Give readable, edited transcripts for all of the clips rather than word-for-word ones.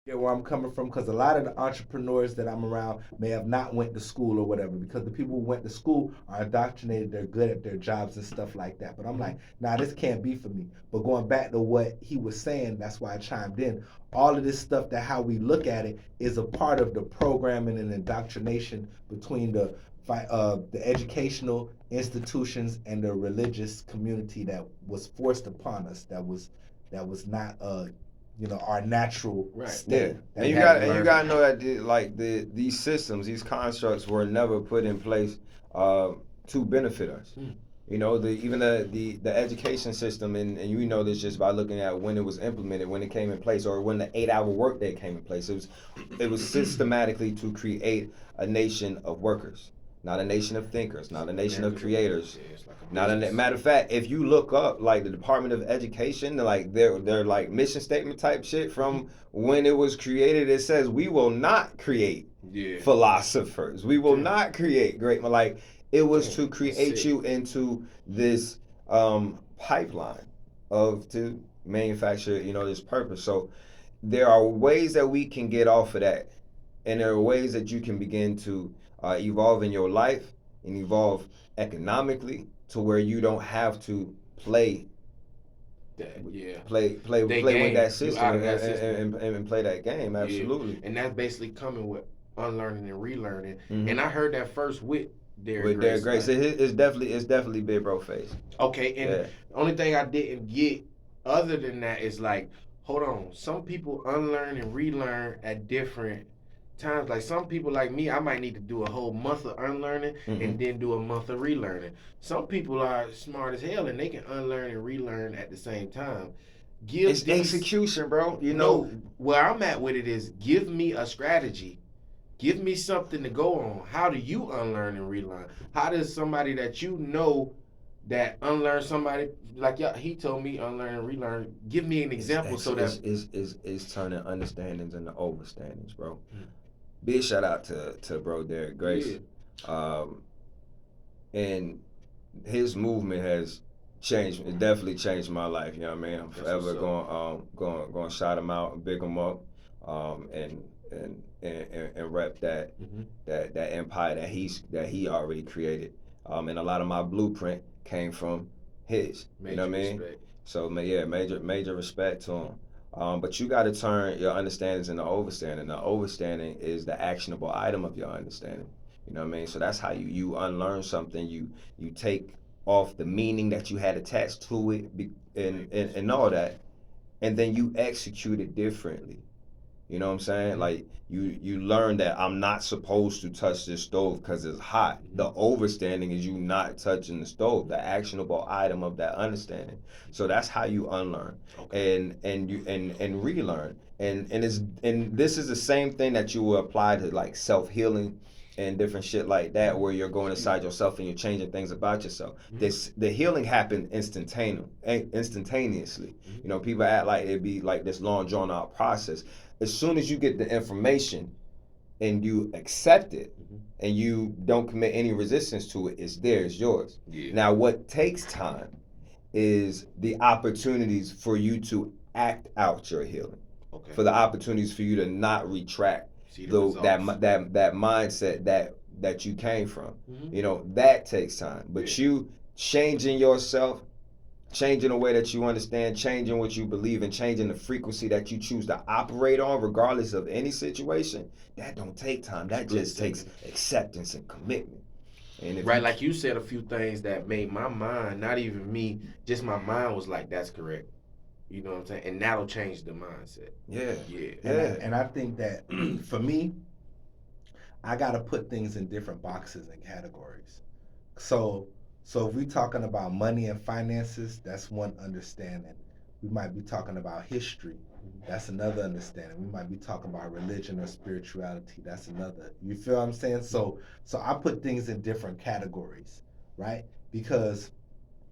Get where I'm coming from, because a lot of the entrepreneurs that I'm around may have not went to school or whatever, because the people who went to school are indoctrinated, they're good at their jobs and stuff like that. But I'm like, nah, this can't be for me. But going back to what he was saying, that's why I chimed in. All of this stuff, that how we look at it is a part of the programming and indoctrination between the educational institutions and the religious community that was forced upon us, that was not our natural Right. Yeah, state that and we you had got to and you learn got to from. know that these systems, these constructs were never put in place uh, to benefit us. You know, the education system, and you know this just by looking at when it was implemented, when it came in place, or when the 8 hour workday came in place. It was systematically to create a nation of workers, not a nation of thinkers, not a nation of creators. Yeah, it's like a Not a business. matter of fact, if you look up like the Department of Education, like their like mission statement type shit from when it was created, it says we will not create Yeah. philosophers. We will Okay. not create great. Like it was to Damn, that's create sick. you into this pipeline of to manufacture, this purpose. So there are ways that we can get off of that, and there are ways that you can begin to evolve in your life and evolve economically to where you don't have to play That, yeah. They play with game. that You system out of and, that and, system. and play that game. Yeah. Absolutely. And that's basically coming with unlearning and relearning. And Mm-hmm. I heard that first with Derek With Derek Grace. Grace, Like, it's definitely Big Bro face. okay, and Yeah. the only thing I didn't get other than that is like, hold on, some people unlearn and relearn at different times. Like some people like me, I might need to do a whole month of unlearning Mm-hmm. and then do a month of relearning. Some people are smart as hell and they can unlearn and relearn at the same time. Give It's these execution, bro. no, where I'm at with it is give me a strategy. Give me something to go on. How do you unlearn and relearn? How does somebody that you know that unlearn somebody like yeah, he told me unlearn and relearn? Give me an it's example ex- so that it's turning understandings into overstandings, bro. Big shout out to bro Derek Grace. yeah. Um, and his movement has changed. It definitely changed my life. You know what I mean? I'm That's what's forever up. going shout him out and big him up, and rep Mm-hmm. that empire that he already created. And a lot of my blueprint came from his. You know Major what I mean? respect. So yeah, major respect to him. But you got to turn your understandings into overstanding. The overstanding is the actionable item of your understanding. You know what I mean? So that's how you unlearn something. You take off the meaning that you had attached to it, and all that, and then you execute it differently. You know what I'm saying? Like you learn that I'm not supposed to touch this stove because it's hot. The overstanding is you not touching the stove, the actionable item of that understanding. So that's how you unlearn Okay. and relearn. And this is the same thing that you will apply to like self healing and different shit like that, where you're going inside yourself and you're changing things about yourself. The healing happened instantaneously. People act like it'd be like this long drawn out process. As soon as you get the information and you accept it and you don't commit any resistance to it, it's there, it's yours. Yeah. Now, what takes time is the opportunities for you to act out your healing, Okay. for the opportunities for you to not retract See the results. that mindset that you came from. Mm-hmm. That takes time. But Yeah. you changing yourself, changing the way that you understand, changing what you believe, and changing the frequency that you choose to operate on, regardless of any situation, that don't take time. That just takes acceptance and commitment. And if Right, you, like you said a few things that made my mind, not even me, just my mind was like, that's correct. You know what I'm saying? And that'll change the mindset. yeah, Yeah. And I, yeah, and I think that for me, I got to put things in different boxes and categories. So, so if we're talking about money and finances, that's one understanding. We might be talking about history. That's another understanding. We might be talking about religion or spirituality. That's another. You feel what I'm saying? So I put things in different categories, right? Because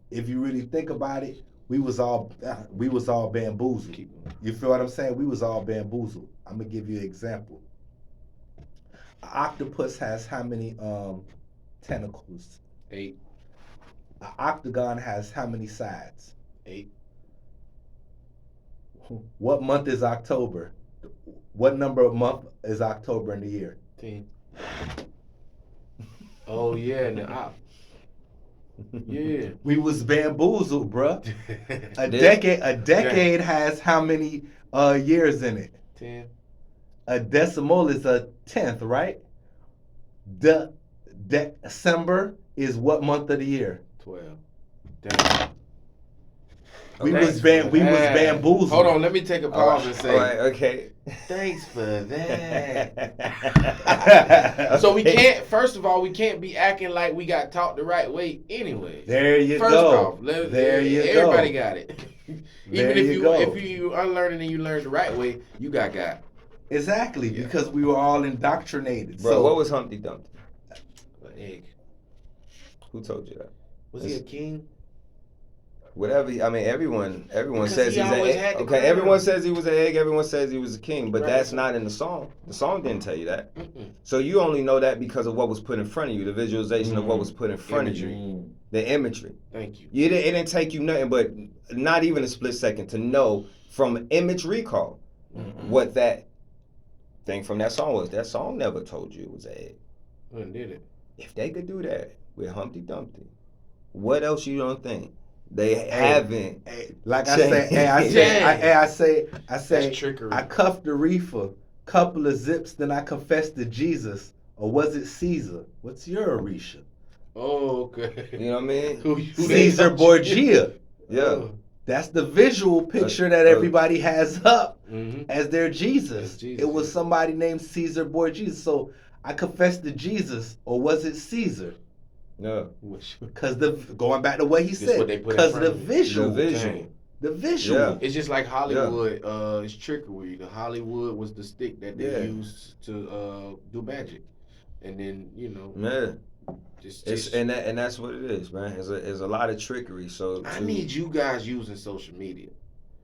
if you really think about it, we was all bamboozled. You feel what I'm saying? We was all bamboozled. I'm gonna give you an example. An octopus has how many tentacles? 8. An octagon has how many sides? 8. What month is October? What number of month is October in the year? 10. Oh yeah, yeah. We was bamboozled, bruh. A Did- decade has how many years in it? 10. A decimal is a tenth, right? December is what month of the year? 12. Damn. We Thanks was for that. bamboozled. Hold on, let me take a pause and All say, right, okay. thanks for that. So we can't. First of all, we can't be acting like we got taught the right way anyway. There you First go. off, go. everybody got it. There Even if you go. if you unlearning and you learn the right way, you got. Exactly, Yeah. because we were all indoctrinated. Bro, so what was Humpty Dumpty? An egg. Who told you that? Was he a king? Whatever. I mean, everyone Because says he he's an always egg. had the Okay, crown. everyone says he was an egg. Everyone says he was a king, but Right. that's not in the song. The song didn't tell you that. Mm-mm. So you only know that because of what was put in front of you, the visualization of what was put in front of you, Imagery. the imagery. Thank you. It didn't take you nothing but not even a split second to know from image recall what that thing from that song was. That song never told you it was an egg. When did it? If they could do that with Humpty Dumpty, what else you don't think? They haven't. Hey, like I say, I say, That's trickery. I cuffed the reefer, couple of zips, then I confessed to Jesus, or was it Caesar? What's your Orisha? Oh, okay. You know what I mean? Who Caesar Borgia. Yeah. That's the visual picture that everybody has up Mm-hmm. as their Jesus. As Jesus, It was yeah. somebody named Caesar Borgia. So I confessed to Jesus, or was it Caesar? Yeah. Because going back to what he Just said, what they put in because front the of you. visual, The visual. the visual. Yeah. It's just like Hollywood. It's trickery. The Hollywood was the stick that they Yeah. used to do magic, and then Yeah. just And that's what it is, man. It's a lot of trickery. So I need you guys using social media.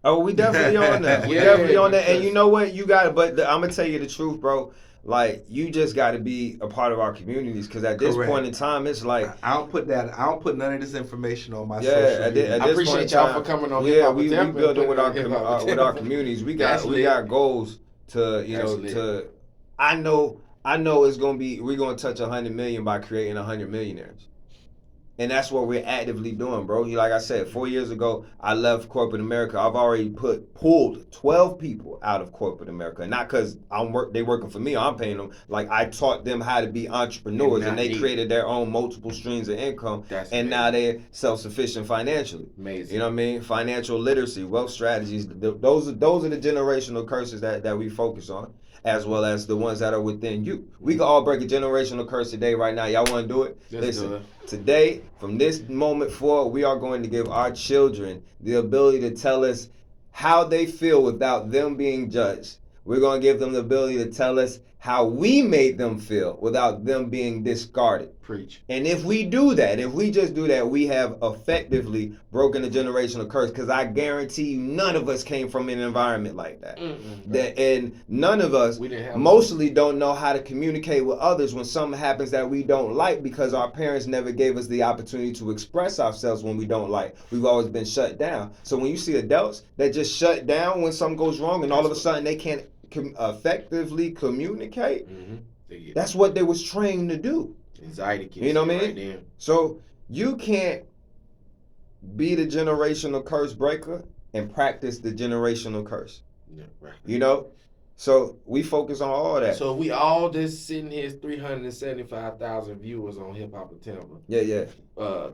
Oh, we definitely on that. We Yeah, definitely on that. And because- you know what? You got to, but I'm going to tell you the truth, bro. Like, you just got to be a part of our communities because at this Correct. point in time, it's like, I don't put none of this information on my yeah, social at media. this I point appreciate in y'all time, for coming on yeah, Hiphop we with Tampa. building with our Hiphop with our communities. We That's got lit. goals to That's lit. to. I know it's gonna be. We're gonna touch 100 million by creating 100 millionaires. And that's what we're actively doing, bro. Like I said, 4 years ago, I left corporate America. I've already pulled 12 people out of corporate America. And not because they working for me, I'm paying them. Like, I taught them how to be entrepreneurs, and they created their own multiple streams of income. That's and amazing. now they're self-sufficient financially. Amazing. You know what I mean? Financial literacy, wealth strategies. Those are the generational curses that we focus on, as well as the ones that are within you. We can all break a generational curse today, right now. Y'all want to do it? Let's do it. Today, from this moment forward, we are going to give our children the ability to tell us how they feel without them being judged. We're going to give them the ability to tell us how we made them feel without them being discarded. Preach. And if we do that, if we just do that, we have effectively broken the generational curse, because I guarantee you none of us came from an environment like that. And none of us mostly don't know how to communicate with others when something happens that we don't like, because our parents never gave us the opportunity to express ourselves when we don't like. We've always been shut down. So when you see adults that just shut down when something goes wrong and all of a sudden they can't effectively communicate, that's what they was trained to do. Anxiety kicks You know what I right mean? then. So you can't be the generational curse breaker and practice the generational curse. Yeah, right. You know? So we focus on all that. So we all just sitting here, 375,000 viewers on Hiphop of Tampa. Yeah.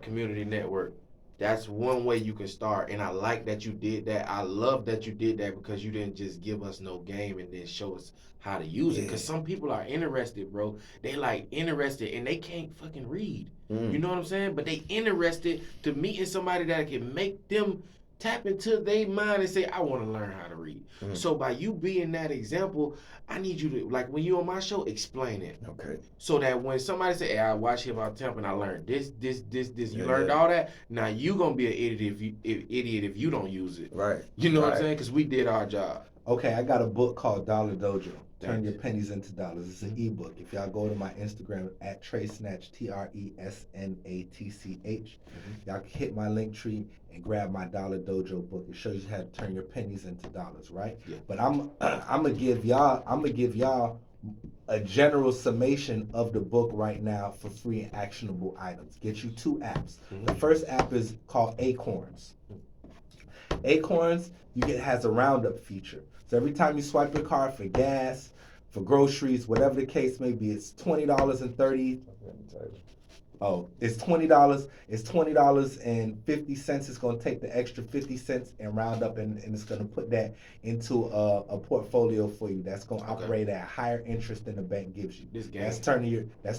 Community network. That's one way you can start, and I like that you did that. I love that you did that, because you didn't just give us no game and then show us how to use it. Because some people are interested, bro. They like interested and they can't fucking read. You know what I'm saying? But they interested to meeting somebody that can make them tap into their mind and say, I want to learn how to read. So by you being that example, I need you to, like, when you on my show, explain it. Okay. So that when somebody say, hey, I watch Hiphop Tampa and I learned this, you learned all that. Now you gonna be an idiot if you don't use it. Right. You know what I'm saying? Because we did our job. Okay, I got a book called Dollar Dojo. Turn Thanks. Your Pennies into Dollars. It's an ebook. If y'all go to my Instagram at Tresnatch, Tresnatch, y'all can hit my link tree and grab my Dollar Dojo book. It shows you how to turn your pennies into dollars, right? Yeah. But I'm gonna give y'all a general summation of the book right now for free and actionable items. Get you two apps. The first app is called Acorns. Acorns, has a roundup feature. So every time you swipe your card for gas, for groceries, whatever the case may be, it's $20.30. Oh, it's $20. It's $20.50. It's gonna take the extra 50 cents and round up, and it's gonna put that into a portfolio for you. That's gonna operate at higher interest than the bank gives you. This game. That's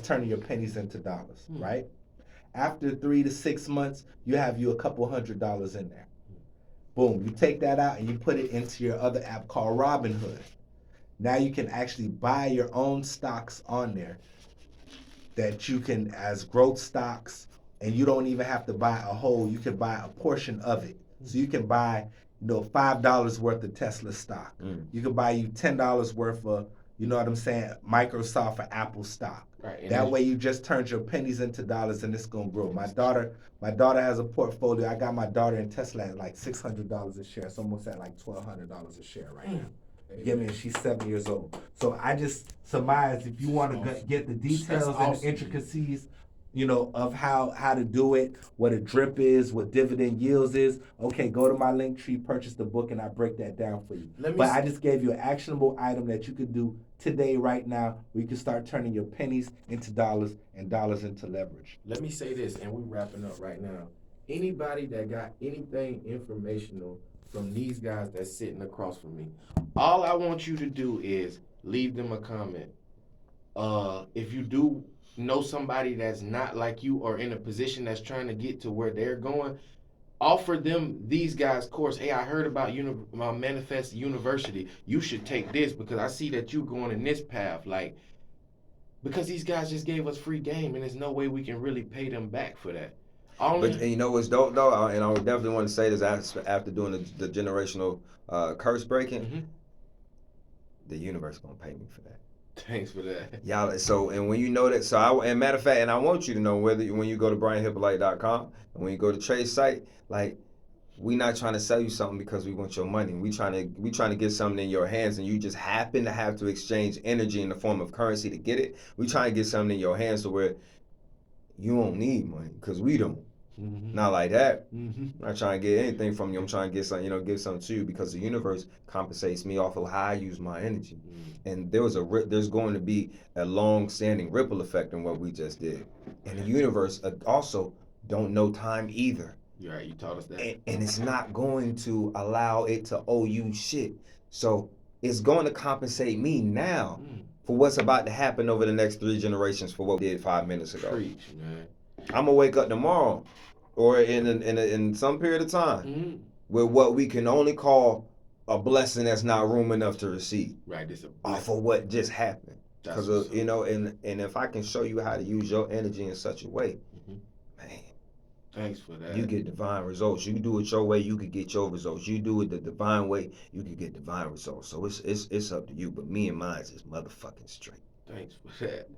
turning your pennies into dollars, right? After 3 to 6 months, you have you a couple $100 in there. Boom, you take that out and you put it into your other app called Robinhood. Now you can actually buy your own stocks on there that you can as growth stocks, and you don't even have to buy a whole, you can buy a portion of it. So you can buy, $5 worth of Tesla stock. You can buy you $10 worth of, you know what I'm saying, Microsoft or Apple stock. Right. That way you just turned your pennies into dollars and it's gonna grow. My daughter has a portfolio. I got my daughter in Tesla at like $600 a share. It's almost at like $1,200 a share right now. You get me? And she's 7 years old. So I just surmise, if you want to get the details and the intricacies, of how to do it, what a drip is, what dividend yields is. Okay, go to my link tree, purchase the book, and I break that down for you. But I just gave you an actionable item that you could do today, right now, where you can start turning your pennies into dollars and dollars into leverage. Let me say this, and we're wrapping up right now. Anybody that got anything informational from these guys that's sitting across from me, all I want you to do is leave them a comment. If you do know somebody that's not like you or in a position that's trying to get to where they're going, offer them these guys' course. Hey, I heard about Manifest University. You should take this because I see that you're going in this path. Like, because these guys just gave us free game, and there's no way we can really pay them back for that. But and you know what's dope though, and I would definitely want to say this after doing the generational curse breaking, the universe gonna pay me for that. Thanks for that. Y'all, so and when you know that, and matter of fact, and I want you to know when you go to brianhyppolite.com and when you go to Trade's site, like, we not trying to sell you something because we want your money. We trying to get something in your hands, and you just happen to have to exchange energy in the form of currency to get it. We trying to get something in your hands to where you don't need money because we don't. Not like that. I'm not trying to get anything from you. I'm trying to get something, give something to you because the universe compensates me off of how I use my energy. And there's going to be a long-standing ripple effect in what we just did. And the universe also don't know time either. You're right. You taught us that. And it's not going to allow it to owe you shit. So it's going to compensate me now for what's about to happen over the next 3 generations for what we did 5 minutes ago. Preach, man. I'm gonna wake up tomorrow, or in some period of time, with what we can only call a blessing that's not room enough to receive. Right. This off of what just happened. Because and if I can show you how to use your energy in such a way, man. Thanks for that. You get divine results. You do it your way, you could get your results. You do it the divine way, you can get divine results. So it's up to you. But me and mine is motherfucking straight. Thanks for that.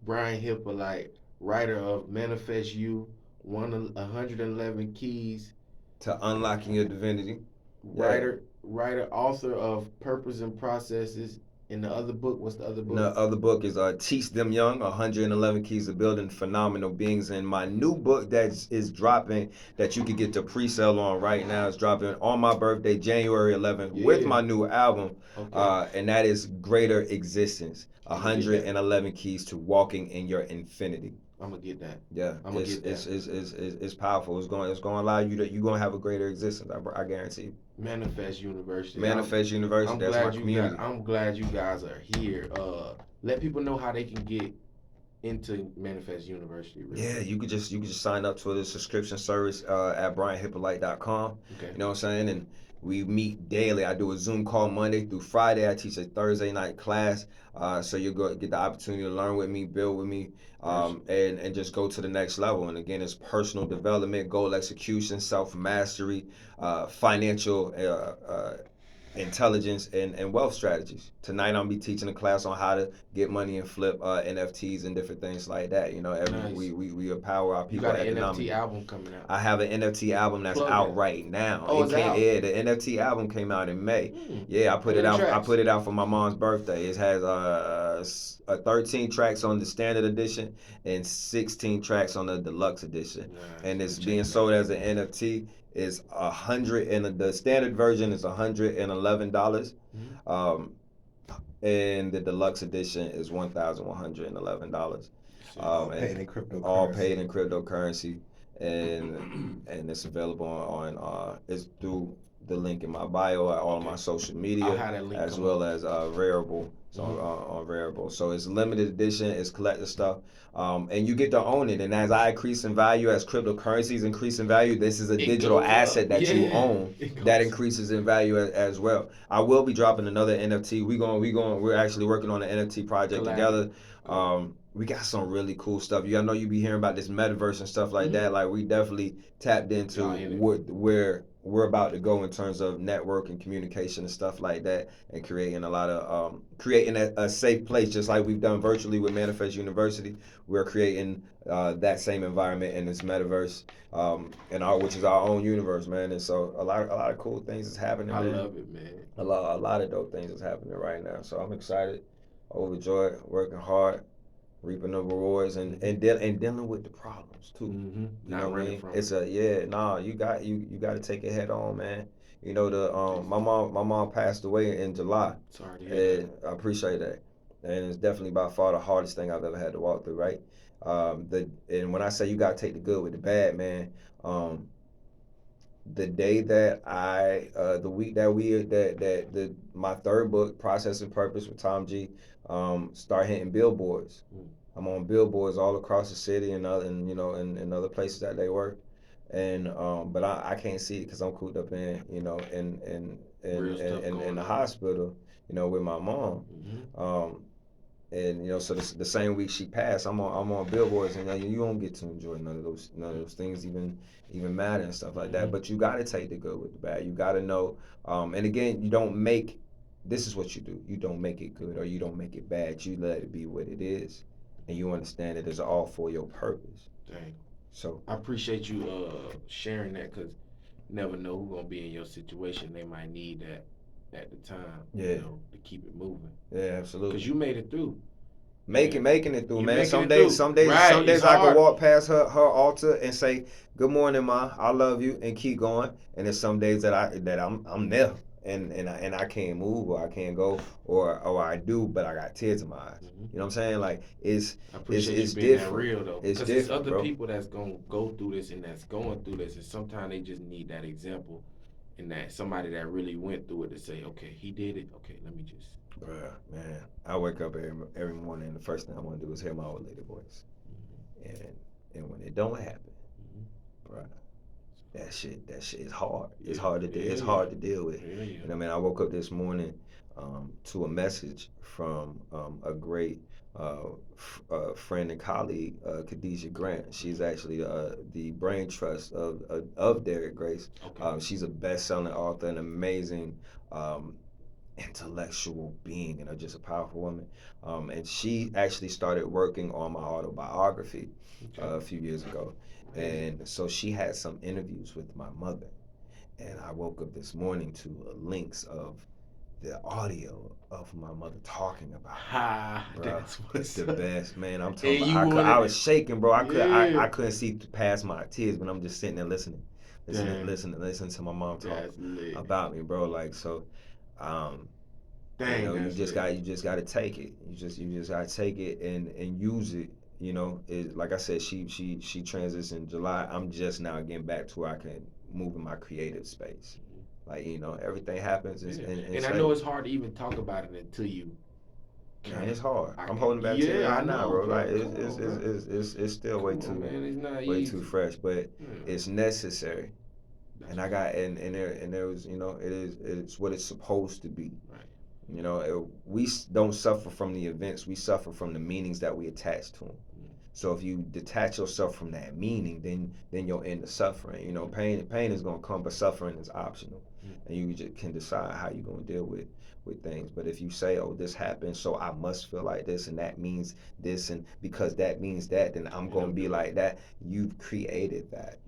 Brian Hyppolite, writer of Manifest You, 111 Keys to Unlocking Your Divinity. Writer, author of Purpose and Processes. And the other book, what's the other book? The other book is Teach Them Young, 111 Keys to Building Phenomenal Beings. And my new book that is dropping, that you can get to pre-sale on right now, is dropping on my birthday, January 11th, with my new album. Okay. And that is Greater Existence, 111 Keys to Walking in Your Infinity. I'm gonna get that. Yeah, it's powerful. It's going to allow you you're gonna have a greater existence. I guarantee you. Manifest University. University. That's my community. I'm glad you guys are here. Let people know how they can get into Manifest University. Really. Yeah, you could just sign up to the subscription service at brianhyppolite.com. Okay. You know what I'm saying? And we meet daily. I do a Zoom call Monday through Friday. I teach a Thursday night class. So you'll get the opportunity to learn with me, build with me, and just go to the next level. And again, it's personal development, goal execution, self-mastery, financial intelligence and wealth strategies. Tonight I'm gonna be teaching a class on how to get money and flip NFTs and different things like that. You know, Nice. we empower our You people got an NFT economically. album coming out. I have an NFT album that's Plug out that. right now. Oh, It it's came, out. yeah, the NFT album came out in May. Yeah, I How put it many out. I tracks? put it out for my mom's birthday. It has 13 tracks on the standard edition and 16 tracks on the deluxe edition, Nice. and I'm it's being checking sold that as an NFT. Is 100 and the standard version is $111. Mhm. Um, and the deluxe edition is $1,111. All And paid in all paid cryptocurrency. in cryptocurrency, and it's available on it's through the link in my bio at all of Okay. my social I'll media, have that link as come well up. as Rarible. It's Mhm. on Rarible. So it's limited edition, it's collector stuff. And you get to own it. And as I increase in value, as cryptocurrencies increase in value, this is a It digital goes up. asset that you Yeah. own It goes that up. increases in value as well. I will be dropping another NFT. We're actually working on an NFT project together. We got some really cool stuff. I know you be hearing about this metaverse and stuff like that. Like we definitely tapped into Y'all in it. where we're about to go in terms of network and communication and stuff like that, and creating a lot of creating a safe place, just like we've done virtually with Manifest University. We're creating that same environment in this metaverse, and which is our own universe, man. And so a lot of cool things is happening, I man. love it, man. A lot of dope things is happening right now. So I'm excited, overjoyed, working hard, reaping the rewards, and dealing with the problems too. Mm-hmm. You Not know what I running mean? from It's it. you got to take it head on, man. You know the Definitely. my mom passed away in July, Sorry to hear and I appreciate that. And it's definitely by far the hardest thing I've ever had to walk through, right? And when I say you got to take the good with the bad, man, um, the day that the week that my third book, Process and Purpose with Tom G, start hitting billboards. that. I'm on billboards all across the city and in other places that they work, and but I can't see it because I'm cooped up Real stuff in going the on. hospital, with my mom. Mm-hmm. And so the same week she passed, I'm on billboards, and you don't get to enjoy none of those things even matter and stuff like that. Mm-hmm. But you got to take the good with the bad. You got to know. And again, you don't make. This is what you do. You don't make it good or you don't make it bad. You let it be what it is, and you understand it is all for your purpose. Dang. So I appreciate you sharing that because never know who's gonna be in your situation. They might need that at the time. Yeah. To keep it moving. yeah, absolutely. Because you made it through. Making it through, You man. making Some it days, through. Right, some it's days I can hard. walk past her altar and say, "Good morning, ma. I love you," and keep going. And there's some days that I'm there, and I can't move or I can't go or I do, but I got tears in my eyes. Mm-hmm. You know what I'm saying? Like I appreciate it's you being that different. real though, It's because it's different, other bro. people that's gonna go through this and that's going through this, and sometimes they just need that example, and that somebody that really went through it to say, okay, he did it. Okay, let me just. Bruh, man, I wake up every morning and the first thing I want to do is hear my old lady voice, and when it don't happen, bruh, that shit is hard. It's hard to it's hard to deal with. Yeah. And I mean, I woke up this morning to a message from a great friend and colleague, Khadijah Grant. She's actually the brain trust of Derek Grace. Okay. She's a best-selling author, an amazing intellectual being, and just a powerful woman. And she actually started working on my autobiography a few years ago. And so she had some interviews with my mother. And I woke up this morning to links of the audio of my mother talking about it. Bro, That's what's the up. best, man. I'm And talking you about, I wanted was shaking, bro. Yeah. I couldn't see past my tears, but I'm just sitting there listening Dang. listening to my mom talk That's lit. about me, bro. Like so, Dang, you just lit. got to take it. You just got to take it and use it. Like I said, she transitioned in July. I'm just now getting back to where I can move in my creative space. Like everything happens, and I know it's hard to even talk about it until you. Man, it's hard. I I'm can- holding back to it yeah, I right now, know, bro. bro. Like Come on, bro. it's still way Come too on, man. It's not way easy. too fresh, but it's necessary. That's And I got and there was it's what it's supposed to be. Right. We don't suffer from the events, we suffer from the meanings that we attach to them. So if you detach yourself from that meaning, then you'll end the suffering. You know, pain is gonna come, but suffering is optional, and you just can decide how you're gonna deal with things. But if you say, "Oh, this happened, so I must feel like this, and that means this, and because that means that, then I'm gonna be like that," you've created that.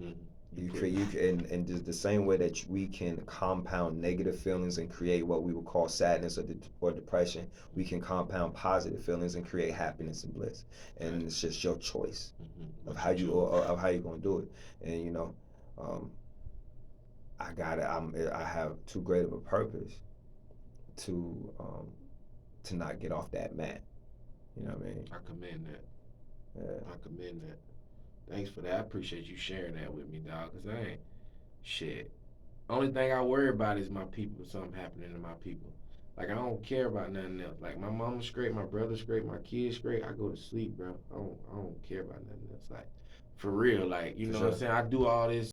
And just the same way that we can compound negative feelings and create what we would call sadness or depression, we can compound positive feelings and create happiness and bliss. And it's just your choice of how you're gonna do it. And you know, um, I have too great of a purpose to not get off that mat. You know what I mean? I commend that. Yeah. I commend that. Thanks for that. I appreciate you sharing that with me, dog. Cause I ain't shit. Only thing I worry about is my people. Something happening to my people. Like I don't care about nothing else. Like my mama's straight, my brother's straight, my kids straight. I go to sleep, bro. I don't care about nothing else. Like for real. Like you For know what I'm sure. saying. I do all this